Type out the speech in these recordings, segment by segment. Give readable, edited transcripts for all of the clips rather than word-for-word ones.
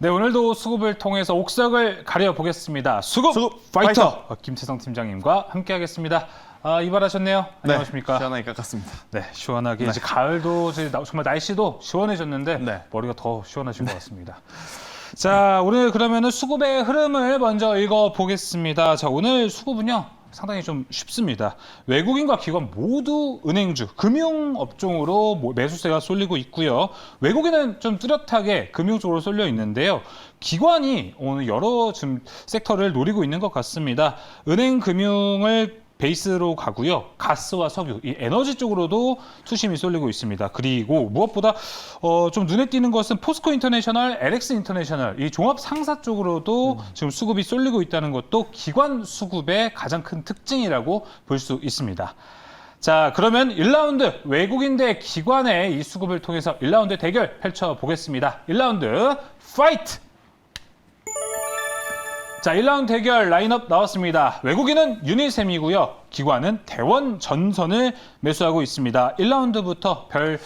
네, 오늘도 수급을 통해서 옥석을 가려보겠습니다. 수급 파이터! 김태성 팀장님과 함께하겠습니다. 이발하셨네요. 안녕하십니까? 시원하게 깎았습니다. 네, 시원하게. 이제 가을도 이제 정말 날씨도 시원해졌는데 네. 머리가 더 시원하신 것 같습니다. 자, 오늘 그러면은 수급의 흐름을 먼저 읽어보겠습니다. 자, 오늘 수급은요. 상당히 좀 쉽습니다. 외국인과 기관 모두 은행주, 금융업종으로 매수세가 쏠리고 있고요. 외국인은 좀 뚜렷하게 금융 쪽으로 쏠려 있는데요. 기관이 오늘 여러 좀 섹터를 노리고 있는 것 같습니다. 은행, 금융을 베이스로 가고요. 가스와 석유, 이 에너지 쪽으로도 투심이 쏠리고 있습니다. 그리고 무엇보다 좀 눈에 띄는 것은 포스코 인터내셔널, LX 인터내셔널, 이 종합 상사 쪽으로도 지금 수급이 쏠리고 있다는 것도 기관 수급의 가장 큰 특징이라고 볼 수 있습니다. 자, 그러면 1라운드 외국인 대 기관의 이 수급을 통해서 1라운드 대결 펼쳐보겠습니다. 1라운드 파이트! 자, 1라운드 대결 라인업 나왔습니다. 외국인은 유니셈이고요. 기관은 대원전선을 매수하고 있습니다. 1라운드부터 별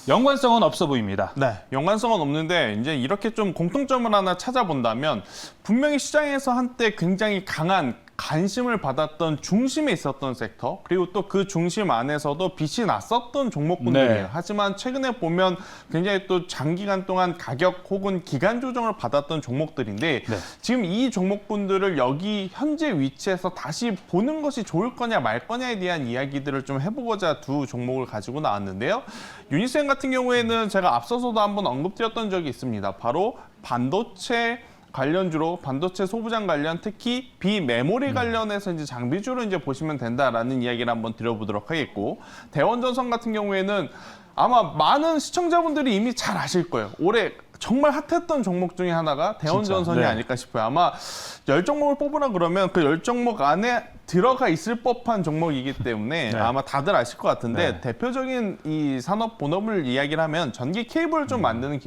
연관성은 없어 보입니다. 네, 연관성은 없는데 이제 이렇게 좀 공통점을 하나 찾아본다면 분명히 시장에서 한때 굉장히 강한 관심을 받았던 중심에 있었던 섹터, 그리고 또 그 중심 안에서도 빛이 났었던 종목군들이에요. 네. 하지만 최근에 보면 굉장히 또 장기간 동안 가격 혹은 기간 조정을 받았던 종목들인데 네. 지금 이 종목군들을 여기 현재 위치에서 다시 보는 것이 좋을 거냐 말 거냐에 대한 이야기들을 좀 해보고자 두 종목을 가지고 나왔는데요. 유니셈 같은 경우에는 제가 앞서서도 한번 언급드렸던 적이 있습니다. 바로 반도체 관련주로 반도체 소부장 관련, 특히 비메모리 관련해서 이제 장비주로 이제 보시면 된다라는 이야기를 한번 드려보도록 하겠고, 대원전선 같은 경우에는 아마 많은 시청자분들이 이미 잘 아실 거예요. 올해 정말 핫했던 종목 중에 하나가 대원전선이 네. 아닐까 싶어요. 아마 10종목을 뽑으라 그러면 그 10종목 안에 들어가 있을 법한 종목이기 때문에 네. 아마 다들 아실 것 같은데 네. 대표적인 이 산업 본업을 이야기를 하면 전기 케이블을 좀 만드는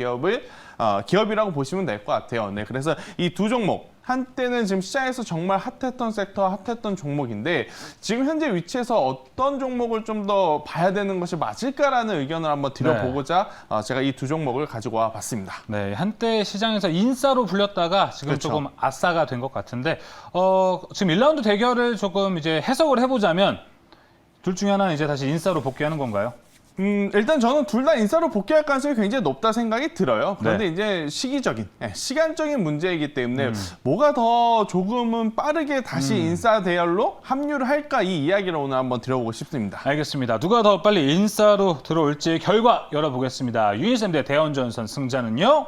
기업이라고 보시면 될 것 같아요. 네, 그래서 이 두 종목 한때는 지금 시장에서 정말 핫했던 섹터, 핫했던 종목인데 지금 현재 위치에서 어떤 종목을 좀 더 봐야 되는 것이 맞을까라는 의견을 한번 드려보고자 제가 이 두 종목을 가지고 와봤습니다. 네, 한때 시장에서 인싸로 불렸다가 지금 그렇죠. 조금 아싸가 된 것 같은데 지금 1라운드 대결을 조금 이제 해석을 해보자면 둘 중에 하나는 이제 다시 인싸로 복귀하는 건가요? 일단 저는 둘 다 인싸로 복귀할 가능성이 굉장히 높다 생각이 들어요. 그런데 네. 이제 시간적인 문제이기 때문에 뭐가 더 조금은 빠르게 다시 인싸 대열로 합류를 할까, 이 이야기를 오늘 한번 드려보고 싶습니다. 알겠습니다. 누가 더 빨리 인싸로 들어올지 결과 열어보겠습니다. 유니셈 대 대원전선 승자는요?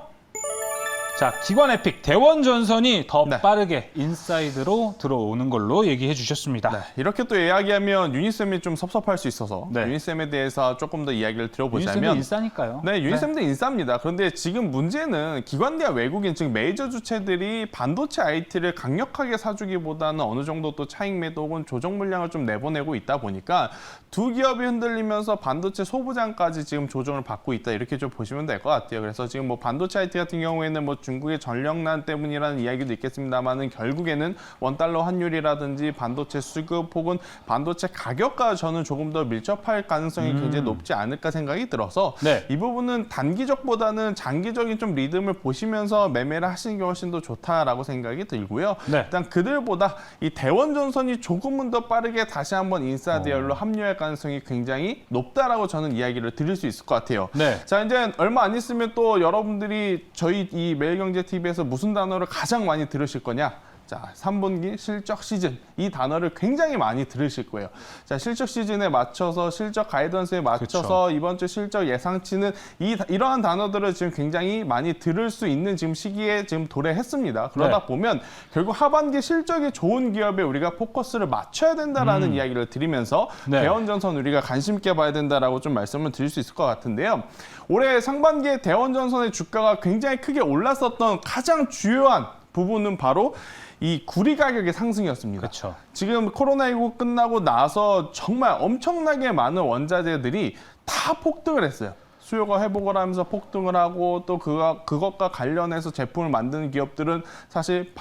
자, 기관의 픽 대원전선이 더 네. 빠르게 인사이드로 들어오는 걸로 얘기해 주셨습니다. 네, 이렇게 또 이야기하면 유니셈이 좀 섭섭할 수 있어서 네. 유니셈에 대해서 조금 더 이야기를 유니셈이 드려보자면 인싸니까요. 네, 유니셈도 인싸입니다. 그런데 지금 문제는 기관대와 외국인, 즉 메이저 주체들이 반도체 IT를 강력하게 사주기보다는 어느 정도 또 차익 매도 혹은 조정 물량을 좀 내보내고 있다 보니까 두 기업이 흔들리면서 반도체 소부장까지 지금 조정을 받고 있다, 이렇게 좀 보시면 될 것 같아요. 그래서 지금 뭐 반도체 IT 같은 경우에는 뭐 중국의 전력난 때문이라는 이야기도 있겠습니다만은 결국에는 원달러 환율이라든지 반도체 수급 혹은 반도체 가격과 저는 조금 더 밀접할 가능성이 굉장히 높지 않을까 생각이 들어서 네. 이 부분은 단기적보다는 장기적인 좀 리듬을 보시면서 매매를 하시는 게 훨씬 더 좋다라고 생각이 들고요. 네. 일단 그들보다 이 대원전선이 조금은 더 빠르게 다시 한번 인싸 대열로 합류할 가능성이 굉장히 높다라고 저는 이야기를 드릴 수 있을 것 같아요. 네. 자, 이제 얼마 안 있으면 또 여러분들이 저희 이 매일경제TV에서 무슨 단어를 가장 많이 들으실 거냐? 자, 3분기 실적 시즌, 이 단어를 굉장히 많이 들으실 거예요. 자, 실적 시즌에 맞춰서, 실적 가이던스에 맞춰서 이번 주 실적 예상치는 이러한 단어들을 지금 굉장히 많이 들을 수 있는 지금 시기에 지금 도래했습니다. 그러다 네. 보면 결국 하반기 실적이 좋은 기업에 우리가 포커스를 맞춰야 된다라는 이야기를 드리면서 네. 대원전선 우리가 관심 있게 봐야 된다라고 좀 말씀을 드릴 수 있을 것 같은데요. 올해 상반기에 대원전선의 주가가 굉장히 크게 올랐었던 가장 주요한 부분은 바로 이 구리 가격의 상승이었습니다. 그렇죠. 지금 코로나19 끝나고 나서 정말 엄청나게 많은 원자재들이 다 폭등을 했어요. 수요가 회복을 하면서 폭등을 하고 또 그것과 관련해서 제품을 만드는 기업들은 사실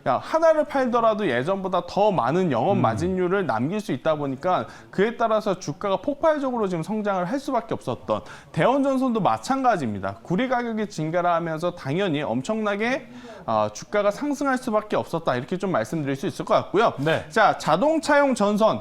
하나를 팔더라도 예전보다 더 많은 영업 마진율을 남길 수 있다 보니까 그에 따라서 주가가 폭발적으로 지금 성장을 할 수밖에 없었던 대원전선도 마찬가지입니다. 구리 가격이 증가를 하면서 당연히 엄청나게 주가가 상승할 수밖에 없었다. 이렇게 좀 말씀드릴 수 있을 것 같고요. 네. 자, 자동차용 전선.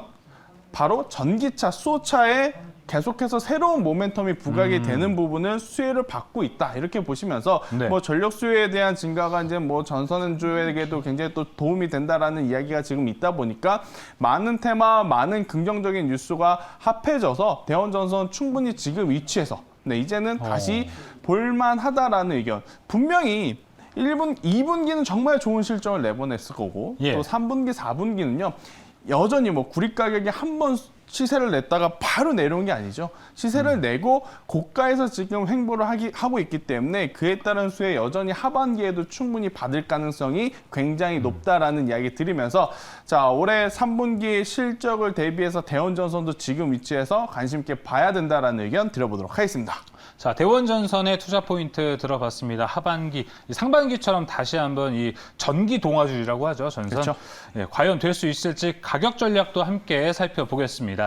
바로 전기차, 수소차에 계속해서 새로운 모멘텀이 부각이 되는 부분은 수혜를 받고 있다. 이렇게 보시면서 네. 뭐 전력 수요에 대한 증가가 이제 뭐 전선주에게도 굉장히 또 도움이 된다라는 이야기가 지금 있다 보니까 많은 테마, 많은 긍정적인 뉴스가 합해져서 대원전선 충분히 지금 위치에서 이제는 다시 볼만하다라는 의견. 분명히 2분기는 정말 좋은 실적을 내보냈을 거고 예. 또 3분기, 4분기는요. 여전히 뭐 구리 가격이 한 번 시세를 냈다가 바로 내려온 게 아니죠. 시세를 내고 고가에서 지금 횡보를 하고 있기 때문에 그에 따른 수혜 여전히 하반기에도 충분히 받을 가능성이 굉장히 높다라는 이야기 드리면서 자, 올해 3분기 실적을 대비해서 대원전선도 지금 위치에서 관심 있게 봐야 된다라는 의견 드려보도록 하겠습니다. 자, 대원전선의 투자 포인트 들어봤습니다. 하반기, 상반기처럼 다시 한번 이 전기 동아줄이라고 하죠, 전선. 그렇죠. 예, 과연 될 수 있을지 가격 전략도 함께 살펴보겠습니다.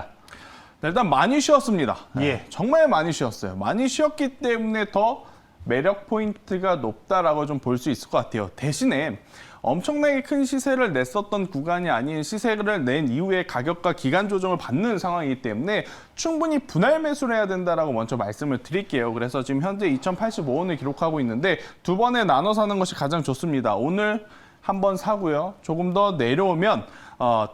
네, 일단 많이 쉬었습니다. 예. 정말 많이 쉬었어요. 많이 쉬었기 때문에 더 매력 포인트가 높다라고 좀 볼 수 있을 것 같아요. 대신에 엄청나게 큰 시세를 냈었던 구간이 아닌 시세를 낸 이후에 가격과 기간 조정을 받는 상황이기 때문에 충분히 분할 매수를 해야 된다라고 먼저 말씀을 드릴게요. 그래서 지금 현재 2,085원을 기록하고 있는데 두 번에 나눠 사는 것이 가장 좋습니다. 오늘 한번 사고요. 조금 더 내려오면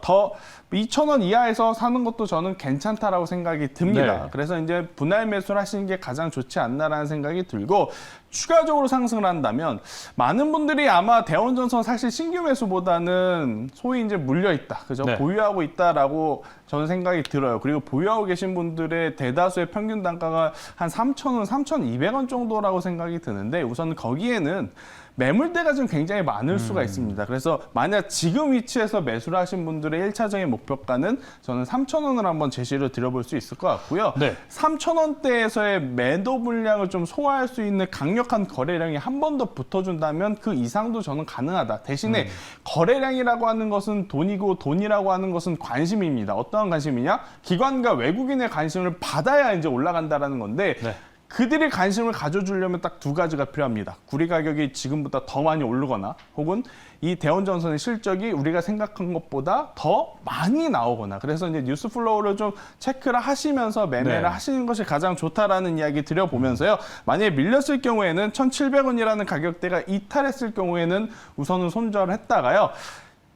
더 2,000원 이하에서 사는 것도 저는 괜찮다라고 생각이 듭니다. 네. 그래서 이제 분할 매수를 하시는 게 가장 좋지 않나라는 생각이 들고 추가적으로 상승을 한다면 많은 분들이 아마 대원전선 사실 신규 매수보다는 소위 이제 물려 있다. 그죠? 네. 보유하고 있다라고 저는 생각이 들어요. 그리고 보유하고 계신 분들의 대다수의 평균 단가가 한 3,000원, 3,200원 정도라고 생각이 드는데 우선 거기에는 매물대가 좀 굉장히 많을 수가 있습니다. 그래서 만약 지금 위치에서 매수를 하신 분들의 1차적인 목표가는 저는 3,000원을 한번 제시를 드려볼 수 있을 것 같고요. 네. 3,000원대에서의 매도 물량을 좀 소화할 수 있는 강력한 거래량이 한 번 더 붙어준다면 그 이상도 저는 가능하다. 대신에 거래량이라고 하는 것은 돈이고 돈이라고 하는 것은 관심입니다. 어떠한 관심이냐? 기관과 외국인의 관심을 받아야 이제 올라간다라는 건데 네. 그들이 관심을 가져주려면 딱 두 가지가 필요합니다. 구리 가격이 지금보다 더 많이 오르거나 혹은 이 대원전선의 실적이 우리가 생각한 것보다 더 많이 나오거나 그래서 이제 뉴스 플로우를 좀 체크를 하시면서 매매를 네. 하시는 것이 가장 좋다라는 이야기 드려보면서요. 만약에 밀렸을 경우에는 1,700원이라는 가격대가 이탈했을 경우에는 우선은 손절을 했다가요.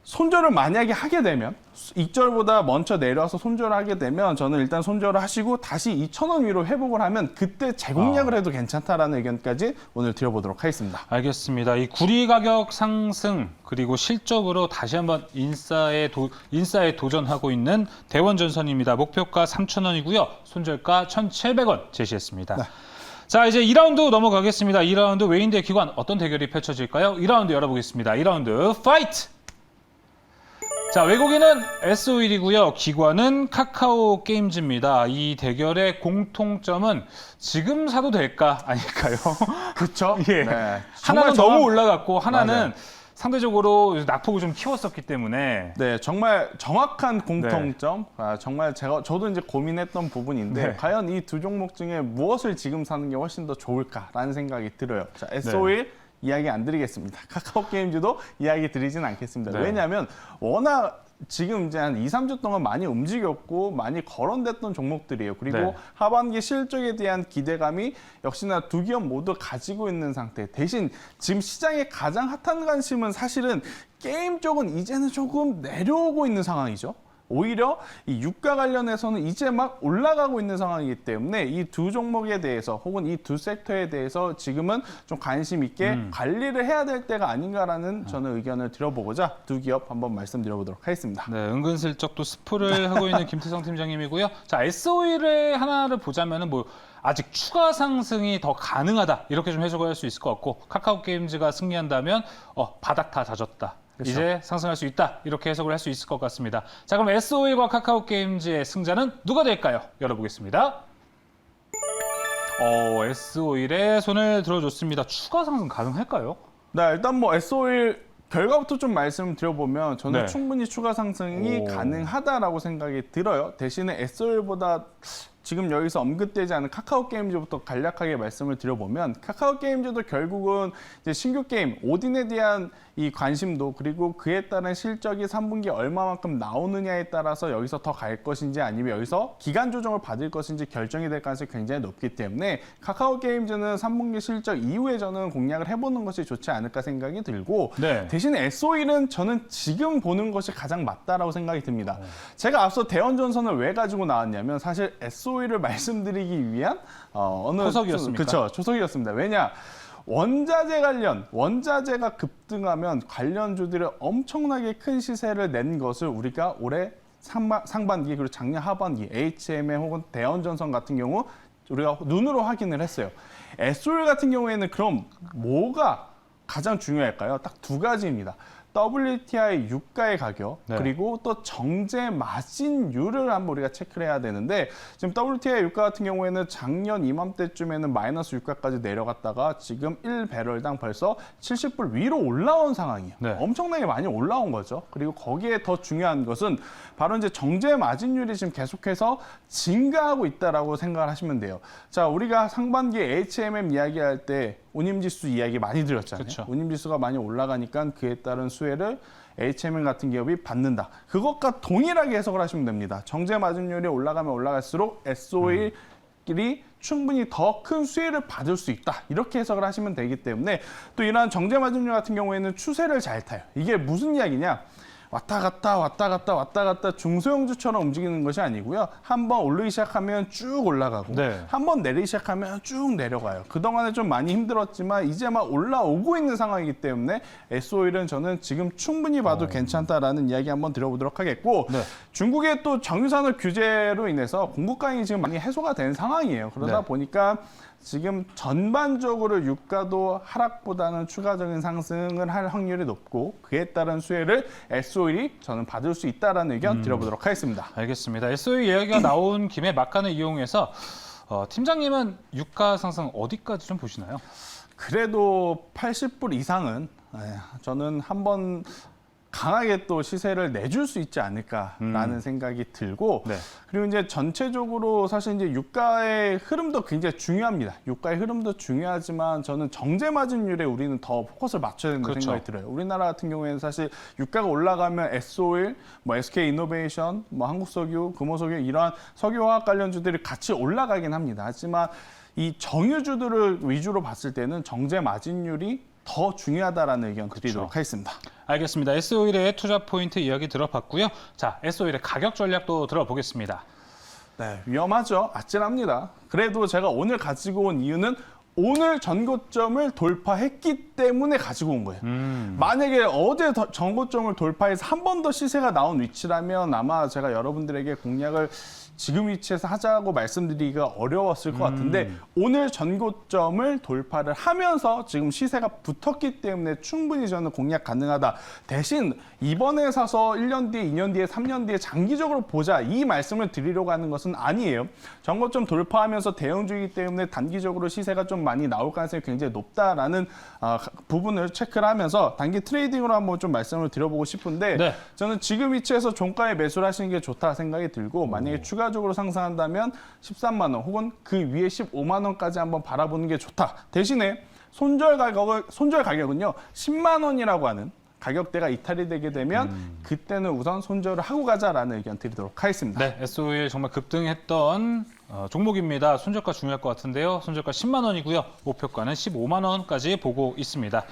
손절을 만약에 하게 되면 익절보다 먼저 내려와서 손절을 하게 되면 저는 일단 손절을 하시고 다시 2,000원 위로 회복을 하면 그때 재공략을 해도 괜찮다라는 의견까지 오늘 드려보도록 하겠습니다. 알겠습니다. 이 구리 가격 상승 그리고 실적으로 다시 한번 인싸에 도전하고 있는 대원전선입니다. 목표가 3,000원이고요. 손절가 1,700원 제시했습니다. 네. 자, 이제 2라운드 넘어가겠습니다. 2라운드 외인 대 기관 어떤 대결이 펼쳐질까요? 2라운드 열어보겠습니다. 2라운드 파이트! 자, 외국인은 S-오일이고요. 기관은 카카오 게임즈입니다. 이 대결의 공통점은 지금 사도 될까 아닐까요? 그렇죠? 예. 네. 하나는 정말 너무 올라갔고 하나는 맞아요. 상대적으로 낙폭을 좀 키웠었기 때문에 네, 정말 정확한 공통점. 정말 저도 이제 고민했던 부분인데 네. 과연 이 두 종목 중에 무엇을 지금 사는 게 훨씬 더 좋을까라는 생각이 들어요. 자, S-오일 이야기 안 드리겠습니다. 카카오 게임즈도 이야기 드리진 않겠습니다. 네. 왜냐하면 워낙 지금 이제 한 2, 3주 동안 많이 움직였고 많이 거론됐던 종목들이에요. 그리고 네. 하반기 실적에 대한 기대감이 역시나 두 기업 모두 가지고 있는 상태. 대신 지금 시장의 가장 핫한 관심은 사실은 게임 쪽은 이제는 조금 내려오고 있는 상황이죠. 오히려 이 유가 관련해서는 이제 막 올라가고 있는 상황이기 때문에 이 두 종목에 대해서 혹은 이 두 섹터에 대해서 지금은 좀 관심 있게 관리를 해야 될 때가 아닌가라는 저는 의견을 드려보고자 두 기업 한번 말씀드려보도록 하겠습니다. 네, 은근슬쩍 또 스포를 하고 있는 김태성 팀장님이고요. 자, S-오일의 하나를 보자면은 뭐 아직 추가 상승이 더 가능하다 이렇게 좀 해석을 할 수 있을 것 같고 카카오 게임즈가 승리한다면 바닥 다 다졌다. 그렇죠. 이제 상승할 수 있다. 이렇게 해석을 할 수 있을 것 같습니다. 자, 그럼 S-오일과 카카오 게임즈의 승자는 누가 될까요? 열어보겠습니다. S-오일에 손을 들어줬습니다. 추가 상승 가능할까요? 네, 일단 뭐 S-오일 결과부터 좀 말씀드려보면 저는 네. 충분히 추가 상승이 오. 가능하다라고 생각이 들어요. 대신에 S-오일보다 지금 여기서 언급되지 않은 카카오 게임즈부터 간략하게 말씀을 드려보면 카카오 게임즈도 결국은 이제 신규 게임 오딘에 대한 이 관심도 그리고 그에 따른 실적이 3분기에 얼마만큼 나오느냐에 따라서 여기서 더 갈 것인지 아니면 여기서 기간 조정을 받을 것인지 결정이 될 가능성이 굉장히 높기 때문에 카카오 게임즈는 3분기 실적 이후에 저는 공략을 해보는 것이 좋지 않을까 생각이 들고 네. 대신에 S-오일은 저는 지금 보는 것이 가장 맞다라고 생각이 듭니다. 제가 앞서 대원전선을 왜 가지고 나왔냐면 사실 S-오일을 말씀드리기 위한 초석이었습니까? 그렇죠. 초석이었습니다. 왜냐? 원자재 관련, 원자재가 급등하면 관련주들이 엄청나게 큰 시세를 낸 것을 우리가 올해 상반기 그리고 작년 하반기 HMM 혹은 대원전선 같은 경우 우리가 눈으로 확인을 했어요. S-오일 같은 경우에는 그럼 뭐가 가장 중요할까요? 딱 두 가지입니다. WTI 유가의 가격 네. 그리고 또 정제 마진율을 한번 우리가 체크를 해야 되는데 지금 WTI 유가 같은 경우에는 작년 이맘때쯤에는 마이너스 유가까지 내려갔다가 지금 1배럴당 벌써 70불 위로 올라온 상황이에요. 네. 엄청나게 많이 올라온 거죠. 그리고 거기에 더 중요한 것은 바로 이제 정제 마진율이 지금 계속해서 증가하고 있다라고 생각을 하시면 돼요. 자, 우리가 상반기 HMM 이야기할 때 운임지수 이야기 많이 드렸잖아요. 그쵸. 운임지수가 많이 올라가니까 그에 따른 수혜를 HMM 같은 기업이 받는다. 그것과 동일하게 해석을 하시면 됩니다. 정제 마진율이 올라가면 올라갈수록 S-오일이 충분히 더 큰 수혜를 받을 수 있다. 이렇게 해석을 하시면 되기 때문에 또 이러한 정제 마진율 같은 경우에는 추세를 잘 타요. 이게 무슨 이야기냐? 왔다 갔다 중소형주처럼 움직이는 것이 아니고요. 한번 오르기 시작하면 쭉 올라가고 네. 한번 내리기 시작하면 쭉 내려가요. 그동안에 좀 많이 힘들었지만 이제 막 올라오고 있는 상황이기 때문에 S-오일은 저는 지금 충분히 봐도 괜찮다라는 이야기 한번 드려보도록 하겠고 네. 중국의 또 정유산업 규제로 인해서 공급강이 지금 많이 해소가 된 상황이에요. 그러다 네. 보니까 지금 전반적으로 유가도 하락보다는 추가적인 상승을 할 확률이 높고 그에 따른 수혜를 S-오일이 저는 받을 수 있다라는 의견 드려보도록 하겠습니다. 알겠습니다. S-오일 이야기가 나온 김에 막간을 이용해서 팀장님은 유가 상승 어디까지 좀 보시나요? 그래도 80불 이상은 저는 한번 강하게 또 시세를 내줄 수 있지 않을까라는 생각이 들고 네. 그리고 이제 전체적으로 사실 이제 유가의 흐름도 굉장히 중요합니다. 유가의 흐름도 중요하지만 저는 정제 마진율에 우리는 더 포커스를 맞춰야 된다는 그렇죠. 생각이 들어요. 우리나라 같은 경우에는 사실 유가가 올라가면 S-오일, 뭐 SK이노베이션, 뭐 한국석유, 금호석유 이러한 석유화학 관련주들이 같이 올라가긴 합니다. 하지만 이 정유주들을 위주로 봤을 때는 정제 마진율이 더 중요하다라는 의견 드리도록 하겠습니다. 알겠습니다. S-오일의 투자 포인트 이야기 들어봤고요. 자, S-오일의 가격 전략도 들어보겠습니다. 네, 위험하죠. 아찔합니다. 그래도 제가 오늘 가지고 온 이유는 오늘 전고점을 돌파했기 때문에 가지고 온 거예요. 만약에 어제 전고점을 돌파해서 한 번 더 시세가 나온 위치라면 아마 제가 여러분들에게 공략을 지금 위치에서 하자고 말씀드리기가 어려웠을 것 같은데 오늘 전고점을 돌파를 하면서 지금 시세가 붙었기 때문에 충분히 저는 공략 가능하다. 대신 이번에 사서 1년 뒤에, 2년 뒤에, 3년 뒤에 장기적으로 보자 이 말씀을 드리려고 하는 것은 아니에요. 전고점 돌파하면서 대형주이기 때문에 단기적으로 시세가 좀 많이 나올 가능성이 굉장히 높다라는 부분을 체크를 하면서 단기 트레이딩으로 한번 좀 말씀을 드려보고 싶은데 네. 저는 지금 위치에서 종가에 매수를 하시는 게 좋다 생각이 들고 만약에 추가적으로 상승한다면 13만 원 혹은 그 위에 15만 원까지 한번 바라보는 게 좋다. 대신에 손절 가격은요 10만 원이라고 하는 가격대가 이탈이 되게 되면 그때는 우선 손절을 하고 가자라는 의견 드리도록 하겠습니다. 네, S-오일 정말 급등했던 종목입니다. 손절가 중요할 것 같은데요. 손절가 10만 원이고요. 목표가는 15만 원까지 보고 있습니다.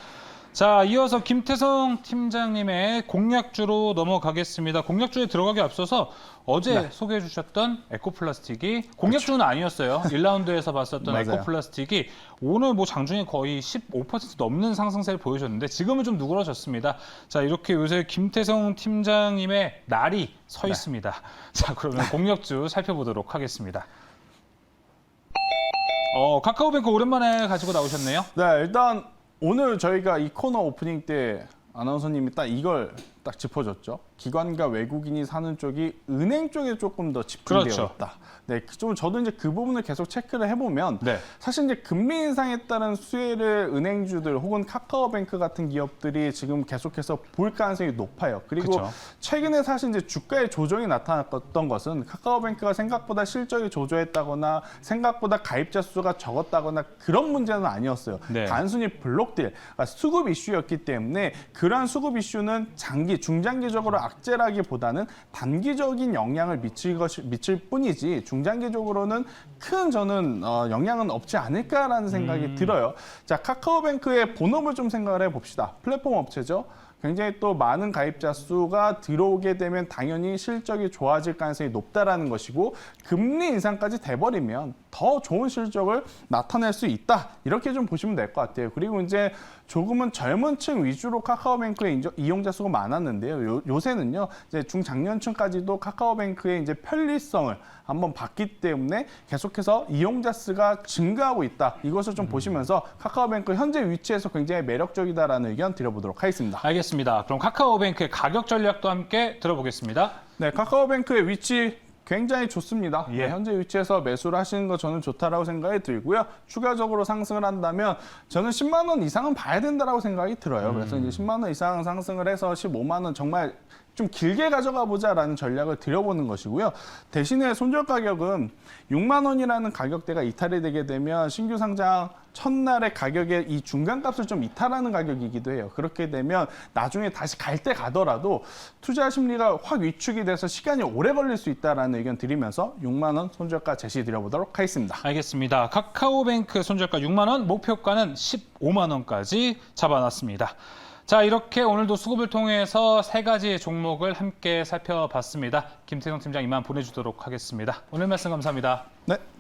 자, 이어서 김태성 팀장님의 공략주로 넘어가겠습니다. 공략주에 들어가기 앞서서 어제 소개해 주셨던 에코플라스틱이 공략주는 아니었어요. 1라운드에서 봤었던 맞아요. 에코플라스틱이 오늘 뭐 장중에 거의 15% 넘는 상승세를 보여줬는데 지금은 좀 누그러졌습니다. 자, 이렇게 요새 김태성 팀장님의 날이 서 있습니다. 자, 그러면 공략주 살펴보도록 하겠습니다. 카카오뱅크 오랜만에 가지고 나오셨네요. 네, 일단 오늘 저희가 이 코너 오프닝 때 아나운서님이 딱 이걸 딱 짚어줬죠. 기관과 외국인이 사는 쪽이 은행 쪽에 조금 더 집중되어 그렇죠. 있다. 네, 좀 저도 이제 그 부분을 계속 체크를 해보면 네. 사실 이제 금리 인상에 따른 수혜를 은행주들 혹은 카카오뱅크 같은 기업들이 지금 계속해서 볼 가능성이 높아요. 그리고 그쵸. 최근에 사실 이제 주가의 조정이 나타났던 것은 카카오뱅크가 생각보다 실적이 조조했다거나 생각보다 가입자 수가 적었다거나 그런 문제는 아니었어요. 네. 단순히 블록딜, 그러니까 수급 이슈였기 때문에 그러한 수급 이슈는 중장기적으로 악재라기보다는 단기적인 영향을 미칠 뿐이지 중장기적으로는 큰 저는 영향은 없지 않을까라는 생각이 들어요. 자, 카카오뱅크의 본업을 좀 생각을 해봅시다. 플랫폼 업체죠. 굉장히 또 많은 가입자 수가 들어오게 되면 당연히 실적이 좋아질 가능성이 높다라는 것이고 금리 인상까지 돼버리면 더 좋은 실적을 나타낼 수 있다. 이렇게 좀 보시면 될 것 같아요. 그리고 이제 조금은 젊은 층 위주로 카카오뱅크의 이용자 수가 많았는데요. 요새는요, 이제 중장년층까지도 카카오뱅크의 이제 편리성을 한번 봤기 때문에 계속해서 이용자 수가 증가하고 있다. 이것을 좀 보시면서 카카오뱅크 현재 위치에서 굉장히 매력적이다라는 의견 드려보도록 하겠습니다. 알겠습니다. 그럼 카카오뱅크의 가격 전략도 함께 들어보겠습니다. 네, 카카오뱅크의 위치 굉장히 좋습니다. 예. 네, 현재 위치에서 매수를 하시는 거 저는 좋다라고 생각이 들고요. 추가적으로 상승을 한다면 저는 10만 원 이상은 봐야 된다라고 생각이 들어요. 그래서 이제 10만 원 이상 상승을 해서 15만 원 정말 좀 길게 가져가 보자라는 전략을 들여보는 것이고요. 대신에 손절 가격은 6만 원이라는 가격대가 이탈이 되게 되면 신규 상장 첫날의 가격의 이 중간값을 좀 이탈하는 가격이기도 해요. 그렇게 되면 나중에 다시 갈 때 가더라도 투자 심리가 확 위축이 돼서 시간이 오래 걸릴 수 있다라는 의견 드리면서 6만 원 손절가 제시 드려보도록 하겠습니다. 알겠습니다. 카카오뱅크 손절가 6만 원, 목표가는 15만 원까지 잡아놨습니다. 자, 이렇게 오늘도 수급을 통해서 3가지 종목을 함께 살펴봤습니다. 김태성 팀장 이만 보내주도록 하겠습니다. 오늘 말씀 감사합니다. 네.